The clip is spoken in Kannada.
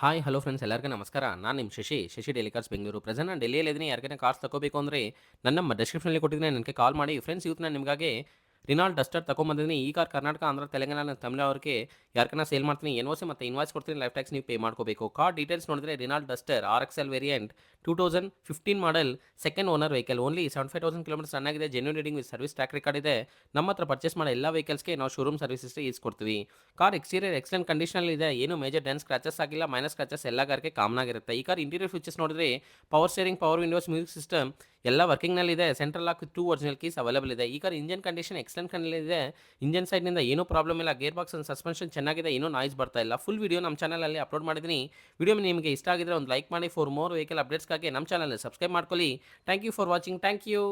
ಹಾಯ್ ಹಲೋ ಫ್ರೆಂಡ್ಸ್ ಎಲ್ಲರಿಗೂ ನಮಸ್ಕಾರ. ನಾನು ನಿಮ್ಮ Shashi daily cars Bengaluru. Present ನಾನು ಡೆಲ್ಲಿಯಲ್ಲಿದ್ದೀನಿ. ಯಾರಿಗೈనా ಕಾರ್ಸ್ ತಗೋಬೇಕು ಅಂದರೆ ನನ್ನ ನಮ್ಮ ಡಿಸ್ಕ್ರಿಪ್ಷನಲ್ಲಿ ಕೊಟ್ಟಿದ್ದೀನಿ, ನನಗೆ ಕಾಲ್ ಮಾಡಿ. ಫ್ರೆಂಡ್ಸ್ ಇವತ್ತು ನಾನು ನಿಮಗಾಗಿ ರಿನಾಲ್ಟ್ ಡಸ್ಟರ್ ತಗೊಂಬಂದಿದ್ದೀನಿ. ಈ ಕಾರ್ ಕರ್ನಾಟಕ, ಆಂಧ್ರ, ತೆಲಂಗಾಣ, ತಮಿಳ್ನಾಡಿಗೆ ಯಾರಿಗೈనా ಸೇಲ್ ಮಾಡ್ತೀನಿ. ಎನ್ಒಸಿ ಮತ್ತು ಇನ್ವಾಯ್ಸ್ ಕೊಡ್ತೀನಿ. ಲೈಫ್ ಟ್ಯಾಕ್ಸ್ ನೀವು ಪೇ ಮಾಡ್ಕೋಬೇಕು. ಕಾರ್ ಡೀಟೇಲ್ಸ್ ನೋಡಿದ್ರೆ Renault Duster RXL variant 2015 model, second owner vehicle. Only 75,000 kilometres run ಆಗಿದೆ. Genuine reading with service track record ಇದೆ. ನಮ್ಮ ಹತ್ರ ಪರ್ಚೇಸ್ ಮಾಡೋ ಎಲ್ಲ ವೆಹಿಕಲ್ಸ್ಗೆ ನಾವು ಶೋರೂಮ್ ಸರ್ವಿಸಸ್ ಕೊಡ್ತೀವಿ. ಕಾರ್ ಎಕ್ಸ್ಟೀರಿಯರ್ ಎಕ್ಸಲೆಂಟ್ ಕಂಡೀಷನ್ ಇದೆ. ಏನು ಮೇಜರ್ ಡೆನ್ ಸ್ಕ್ರಾಚಸ್ ಆಗಿಲ್ಲ, ಮೈನಸ್ ಸ್ಕ್ರಾಚಸ್ ಎಲ್ಲ ಕಾರ್ಗೆ ಕಾಮನ್ ಆಗಿರುತ್ತೆ. ಈ ಕಾರ್ ಇಂಟೀರಿಯರ್ ಫೀಚರ್ಸ್ ನೋಡಿದ್ರೆ power steering, power windows, music system ಎಲ್ಲ ವರ್ಕಿಂಗ್ನಲ್ಲಿದೆ. Central lock 2 original keys available ಇದೆ. ಈ car engine condition excellent condition ಇದೆ. ಇಂಜನ್ ಸೈಡ್ನಿಂದ ಏನೂ ಪ್ರಾಬ್ಲಮ್ ಇಲ್ಲ. ಗೇರ್ ಬಾಕ್ಸ್ ಅಂಡ್ ಸಸ್ಪೆನ್ಷನ್ ಚೆನ್ನಾಗಿದೆ. ಏನೂ ನಾಯ್ಸ್ ಬರ್ತಾ ಇಲ್ಲ. ಫುಲ್ ವಿಡಿಯೋ ನಮ್ಮ ಚಾನಲಲ್ಲಿ ಅಪ್ಲೋಡ್ ಮಾಡಿದ್ದೀನಿ. ವಿಡಿಯೋ ನಿಮಗೆ ಇಷ್ಟ ಆಗಿದ್ರೆ ಒಂದು ಲೈಕ್ ಮಾಡಿ. ಫಾರ್ ಮೋರ್ ವೆಹಿಕಲ್ ಅಪ್ಡೇಟ್ಸ್ಗಾಗಿ ನಮ್ಮ ಚಾನಲ್ ಸಬ್ಸ್ಕ್ರೈಬ್ ಮಾಡ್ಕೊಳ್ಳಿ. Thank you for watching. Thank you.